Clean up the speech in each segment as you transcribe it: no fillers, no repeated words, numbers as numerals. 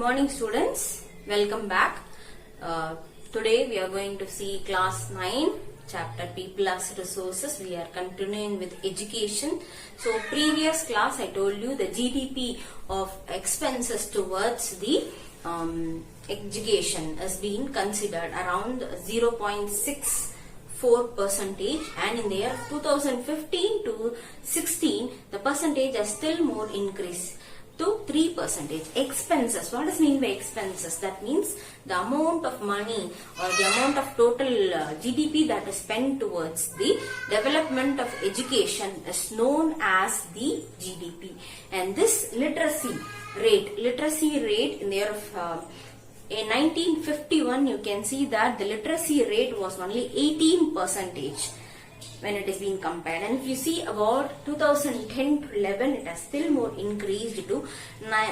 morning students, welcome back. Today we are going to see class 9 chapter people as resources. We are continuing with education. So previous class I told you the GDP of expenses towards the education is being considered around 0.64 percentage, and in the year 2015 to 16 the percentage has still more increased to 3 percentage. Expenses, what does mean by expenses? That means the amount of money or the amount of total GDP that is spent towards the development of education is known as the GDP. And this literacy rate in the year of in 1951 you can see that the literacy rate was only 18 percentage when it is being compared, and if you see about 2010 to 11 it has still more increased to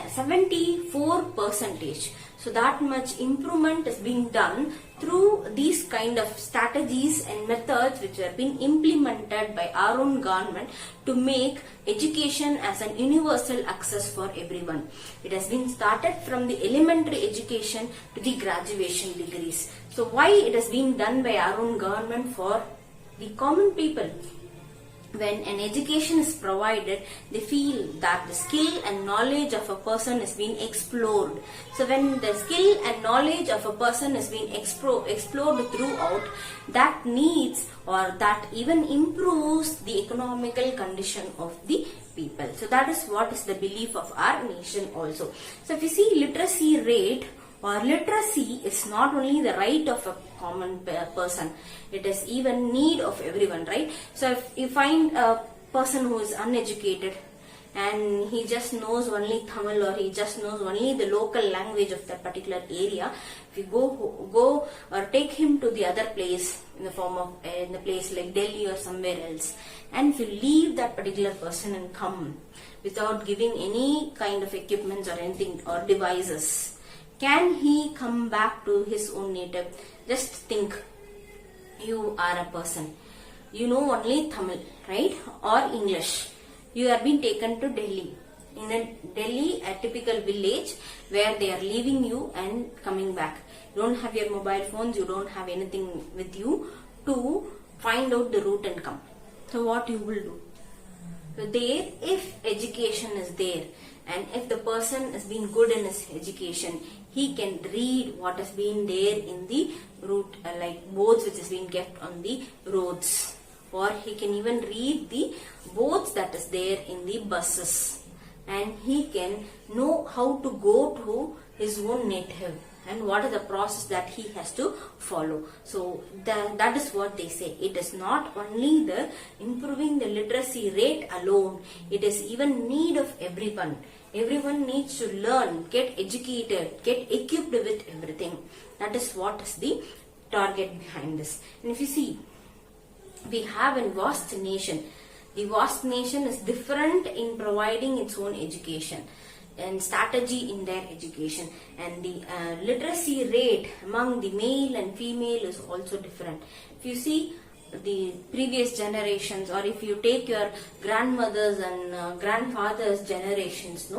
74 percentage. So that much improvement is being done through these kind of strategies and methods which have been implemented by our own government to make education as an universal access for everyone. It has been started from the elementary education to the graduation degrees. So why it has been done by our own government? For the common people, when an education is provided, they feel that the skill and knowledge of a person is being explored. So when the skill and knowledge of a person is being explored throughout, that needs or that even improves the economical condition of the people. So that is what is the belief of our nation also. So if you see literacy rate, or literacy is not only the right of a common person, it is even need of everyone, right? So if you find a person who is uneducated and he just knows only Tamil, or he just knows only the local language of that particular area, if you go or take him to the other place in the form of in the place like Delhi or somewhere else, and if you leave that particular person and come without giving any kind of equipments or anything or devices, can he come back to his own native? Just think, you are a person, you know only Tamil, right, or English. You have been taken to Delhi. In a Delhi, a typical village where they are leaving you and coming back. You don't have your mobile phones, you don't have anything with you to find out the route and come. So what you will do? So there, if education is there, and if the person is being good in his education, he can read what has been there in the route, like boards which is being kept on the roads, or he can even read the boards that is there in the buses, and he can know how to go to his own native and what is the process that he has to follow. So that is what they say. It is not only the improving the literacy rate alone, it is even need of everyone. Everyone needs to learn, get educated, get equipped with everything. That is what is the target behind this. And if you see, we have a vast nation. The vast nation is different in providing its own education and strategy in their education, and the literacy rate among the male and female is also different. If you see the previous generations, or if you take your grandmothers and grandfathers generations,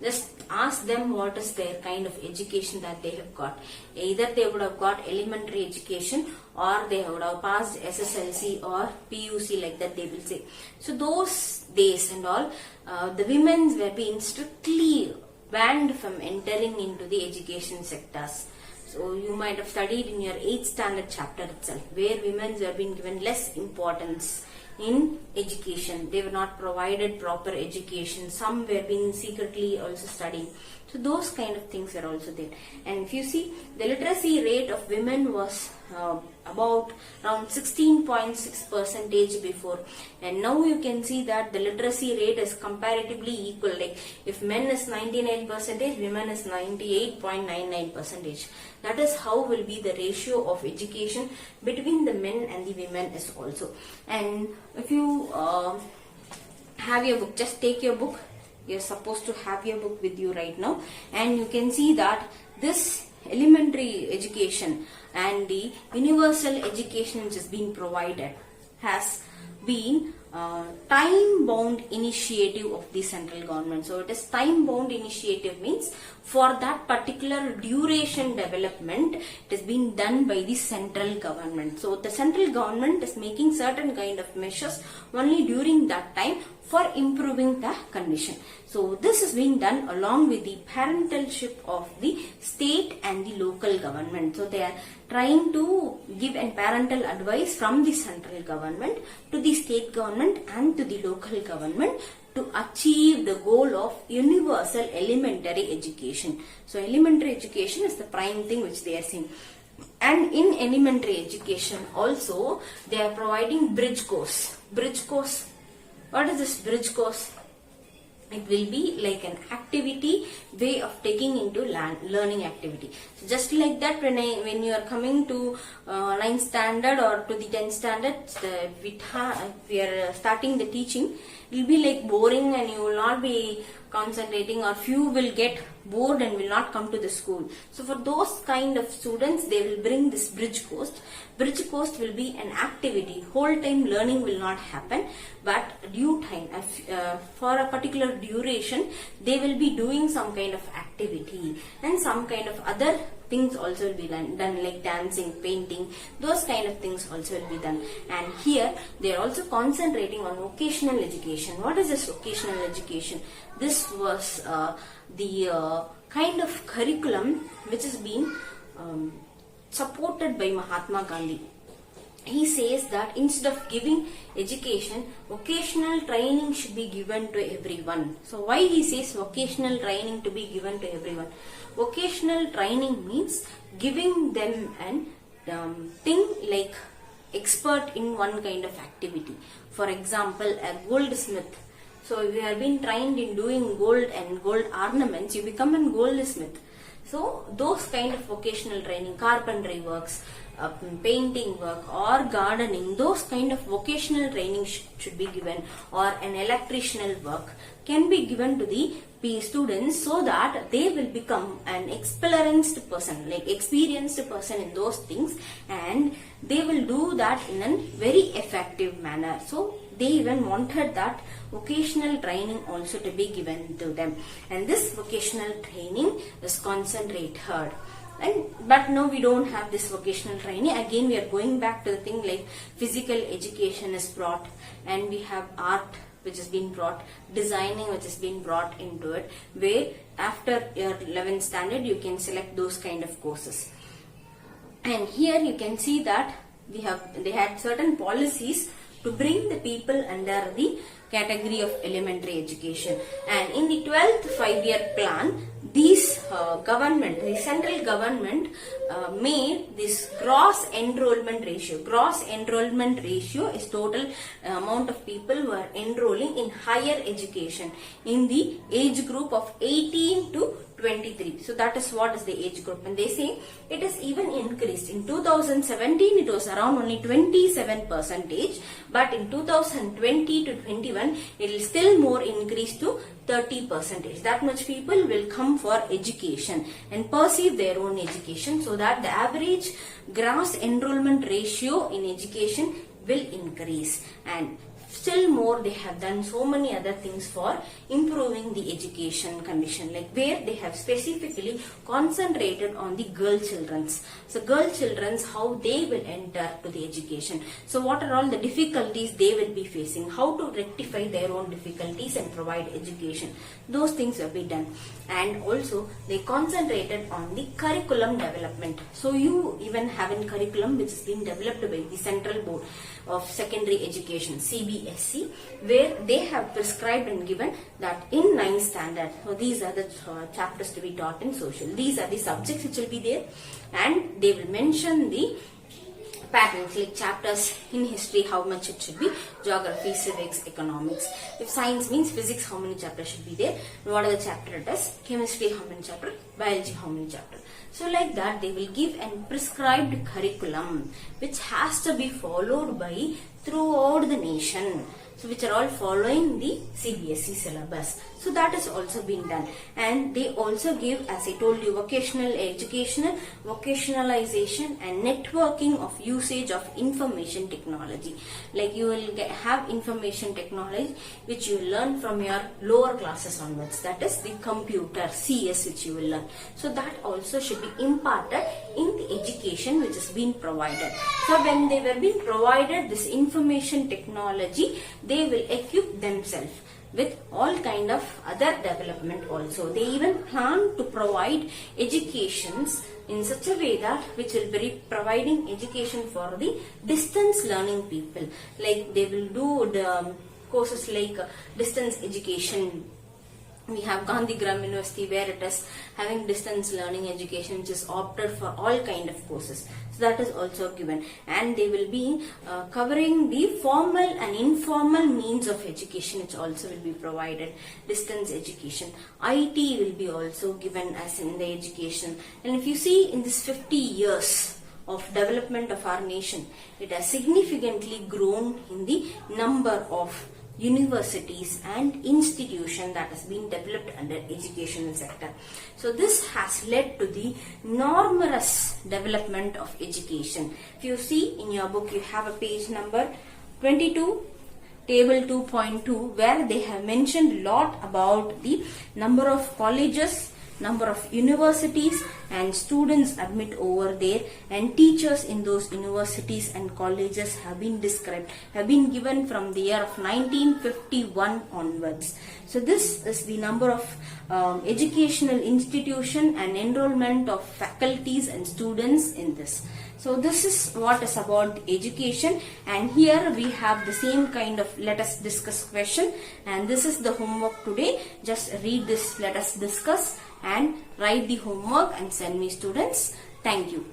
just ask them what is their kind of education that they have got. Either they would have got elementary education, or they would have passed SSLC or PUC, like that they will say. So those days and all, the women were being strictly banned from entering into the education sectors. So you might have studied in your 8th standard chapter itself, where women were being given less importance in education. They were not provided proper education. Some were being secretly also studying. So those kind of things were also there. And if you see, the literacy rate of women was about around 16.6 percentage before, and now you can see that the literacy rate is comparatively equal. Like if men is 99 percentage, women is 98.99 percentage. That is how will be the ratio of education between the men and the women is also. And if you have your book, just take your book. You're supposed to have your book with you right now, and you can see that this elementary education and the universal education which is being provided has been time-bound initiative of the central government. So it is time-bound initiative means for that particular duration development, it is being done by the central government. So the central government is making certain kind of measures only during that time for improving the condition. So this is being done along with the parentalship of the state and the local government. So they are trying to give a parental advice from the central government to the state government and to the local government to achieve the goal of universal elementary education. So elementary education is the prime thing which they are saying. And in elementary education also they are providing bridge course. Bridge course. What is this bridge course? It will be like an activity way of taking into learning activity. So just like that, when you are coming to 9th standard or to the 10th standard, we are starting the teaching, it will be like boring and you will not be concentrating, or few will get bored and will not come to the school. So for those kind of students, they will bring this bridge course. Bridge course will be an activity. Whole time learning will not happen, but due time, for a particular duration, they will be doing some kind of activity, and some kind of other things also will be done like dancing, painting, those kind of things also will be done. And here they are also concentrating on vocational education. What is this vocational education? This was the kind of curriculum which is being supported by Mahatma Gandhi. He says that instead of giving education, vocational training should be given to everyone. So why he says vocational training to be given to everyone? Vocational training means giving them an thing like expert in one kind of activity. For example, a goldsmith. So if you have been trained in doing gold and gold ornaments, you become a goldsmith. So those kind of vocational training, carpentry works, painting work or gardening, those kind of vocational training should be given, or an electrician work can be given to the students so that they will become an experienced person, like experienced person in those things, and they will do that in a very effective manner. So they even wanted that vocational training also to be given to them, and this vocational training is concentrated. But now we don't have this vocational training. Again we are going back to the thing like physical education is brought, and we have art which has been brought, designing which has been brought into it, where after your 11th standard you can select those kind of courses. And here you can see that they had certain policies to bring the people under the category of elementary education. And in the 12th 5-year plan, these the central government made this gross enrollment ratio. Gross enrollment ratio is total amount of people who are enrolling in higher education in the age group of 18 to 23. So that is what is the age group, and they say it is even increased. In 2017 it was around only 27%, but in 2020 to 21 it will still more increase to 30%. That much people will come for education and pursue their own education, so that the average gross enrollment ratio in education will increase. And still more, they have done so many other things for improving the education condition, like where they have specifically concentrated on the girl children's. So girl children's, how they will enter to the education. So what are all the difficulties they will be facing, how to rectify their own difficulties and provide education. Those things will be done. And also they concentrated on the curriculum development. So you even have a curriculum which has been developed by the Central Board of Secondary Education, CBSE, where they have prescribed and given that in 9th standard, so these are the chapters to be taught in social. These are the subjects which will be there, and they will mention the patterns like chapters in history, how much it should be, geography, civics, economics. If science means physics, how many chapters should be there, what are the chapter it is, chemistry, how many chapters, biology, how many chapters. So like that they will give a prescribed curriculum which has to be followed by throughout the nation. so which are all following the CBSE syllabus. So that has also been done, and they also give, as I told you, vocational educational, vocationalization and networking of usage of information technology. Like you will have information technology which you learn from your lower classes onwards, that is the computer, CS, which you will learn. So that also should be imparted in the education which is being provided. So when they were being provided this information technology, they will equip themselves with all kind of other development also. They even plan to provide educations in such a way that which will be providing education for the distance learning people. Like they will do the courses like distance education. We have Gandhigram University where it is having distance learning education which is opted for all kind of courses. So that is also given, and they will be covering the formal and informal means of education which also will be provided. Distance education, IT will be also given as in the education. And if you see in this 50 years of development of our nation, it has significantly grown in the number of universities and institutions that has been developed under educational sector. So this has led to the enormous development of education. If you see in your book, you have a page number 22, table 2.2, where they have mentioned a lot about the number of colleges, number of universities and students admit over there, and teachers in those universities and colleges have been described, have been given from the year of 1951 onwards. So this is the number of educational institution and enrollment of faculties and students in this. So this is what is about education, and here we have the same kind of let us discuss question, and this is the homework today. Just read this let us discuss and write the homework and send me, students. Thank you.